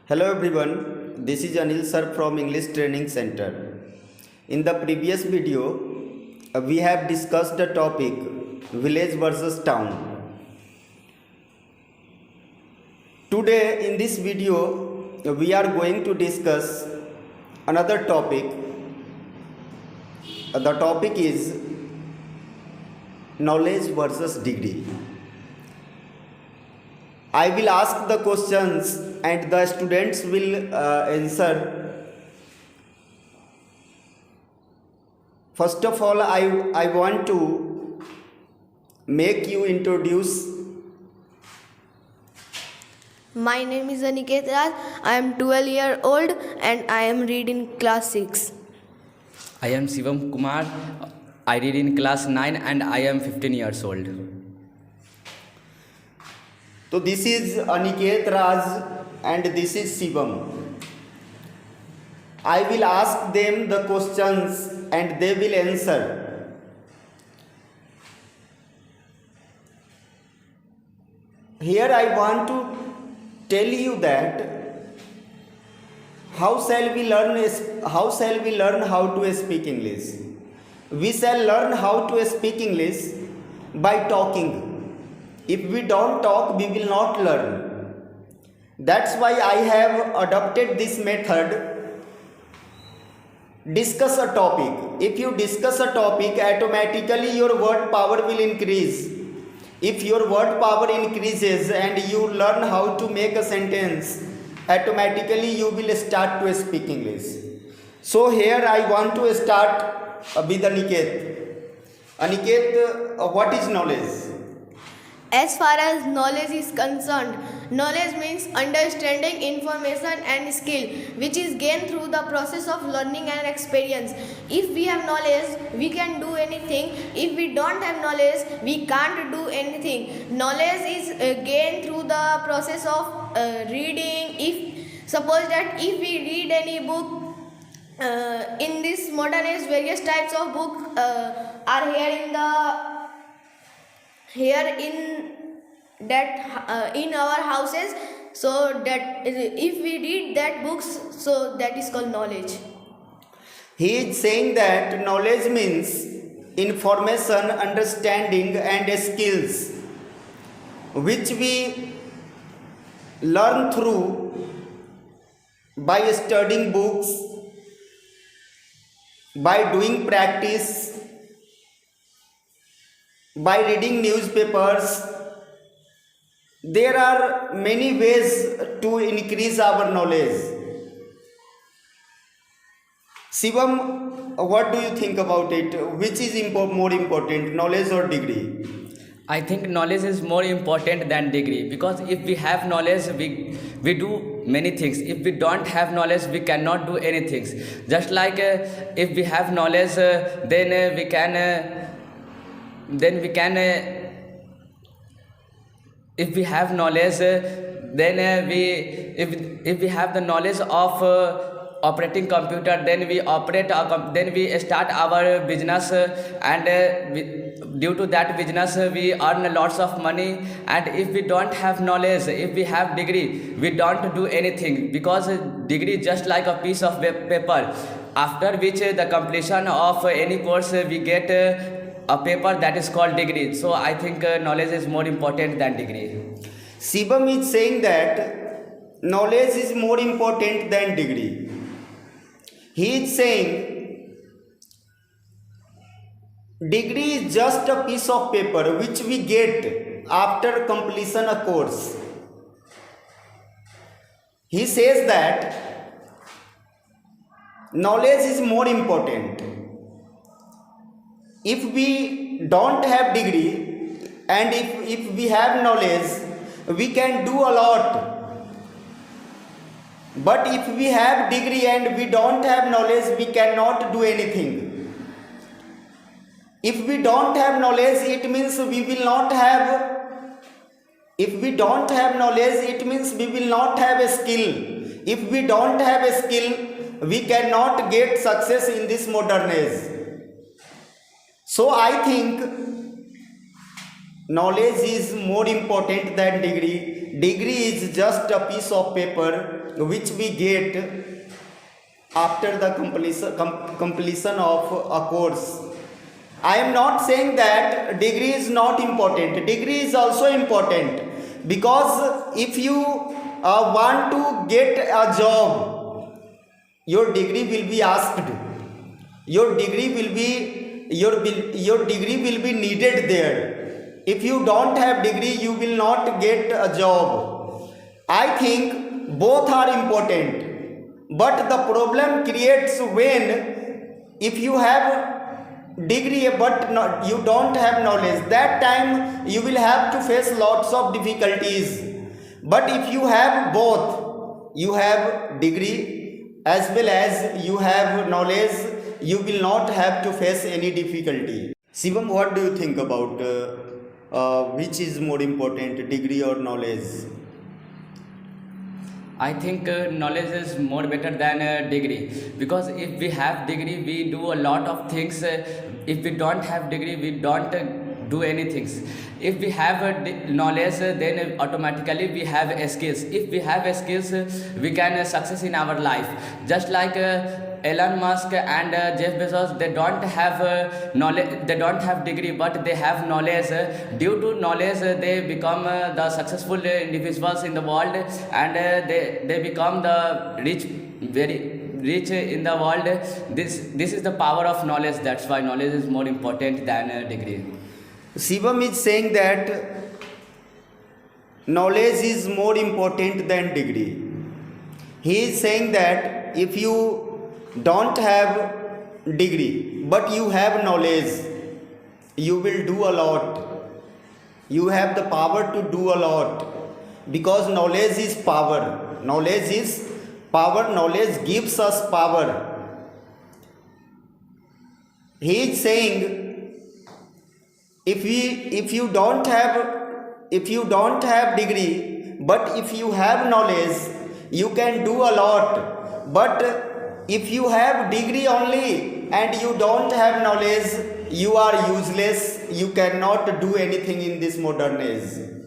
Hello everyone, this is Anil sir from English Training Center. In the previous video, we have discussed the topic village versus town. Today in this video, we are going to discuss another topic. The topic is knowledge versus degree. I will ask the questions and the students will answer. First of all, I want to make you introduce. My name is Aniket Raj. I am 12 years old and I am reading class 6. I am Shivam Kumar. I read in class 9 and I am 15 years old. So this is Aniket Raj and this is Shivam. I will ask them the questions and they will answer. Here I want to tell you that how shall we learn how to speak English? We shall learn how to speak English by talking. If we don't talk, we will not learn. That's why I have adopted this method. Discuss a topic. If you discuss a topic, automatically your word power will increase. If your word power increases and you learn how to make a sentence, automatically you will start to speak English. So here I want to start with Aniket. Aniket, what is knowledge? As far as knowledge is concerned, knowledge means understanding, information and skill which is gained through the process of learning and experience. If we have knowledge, we can do anything. If we don't have knowledge, we can't do anything. Knowledge is gained through the process of reading. If suppose that if we read any book, in this modern age various types of book are here in our houses, so that if we read that books, so that is called knowledge. He is saying that knowledge means information, understanding and skills which we learn through by studying books, by doing practice, by reading newspapers. There are many ways to increase our knowledge. Shivam, what do you think about it? Which is more important, knowledge or degree? I think knowledge is more important than degree, because if we have knowledge, we do many things. If we don't have knowledge, we cannot do anything. Just like if we have knowledge, then we can if we have knowledge, then if we have the knowledge of operating computer, then we then we start our business, and due to that business we earn lots of money. And if we don't have knowledge, if we have degree, we don't do anything, because degree is just like a piece of paper, after which the completion of any course we get a paper that is called degree. So I think knowledge is more important than degree. Shivam is saying that knowledge is more important than degree. He is saying degree is just a piece of paper which we get after completion of a course. He says that knowledge is more important. If we don't have degree and if we have knowledge, we can do a lot. But if we have degree and we don't have knowledge, we cannot do anything. If we don't have knowledge, it means we will not have. If we don't have knowledge, it means we will not have a skill. If we don't have a skill, we cannot get success in this modern age. So I think knowledge is more important than degree. degree is just a piece of paper which we get after the completion of a course. I am not saying that degree is not important. Degree is also important, because if you want to get a job, your degree will be asked. Your degree will be needed there. If you don't have degree, you will not get a job. I think both are important. But the problem creates when if you have degree but you don't have knowledge, that time you will have to face lots of difficulties. But if you have both, you have degree as well as you have knowledge, you will not have to face any difficulty. Shivam, what do you think about which is more important, degree or knowledge? I think knowledge is more better than degree, because if we have degree we do a lot of things. If we don't have degree we don't do anything. If we have knowledge, then automatically we have skills. If we have skills, we can success in our life. Just like Elon Musk and Jeff Bezos, they don't have knowledge, they don't have degree, but they have knowledge. Due to knowledge, they become the successful individuals in the world, and they become the rich, very rich in the world. This is the power of knowledge. That's why knowledge is more important than degree. Shivam is saying that knowledge is more important than degree. He is saying that if you don't have degree but you have knowledge, you will do a lot. You have the power to do a lot, because knowledge is power. Knowledge is power. Knowledge gives us power. He is saying if you don't have degree but if you have knowledge, you can do a lot. But if you have degree only and you don't have knowledge, you are useless. You cannot do anything in this modern age.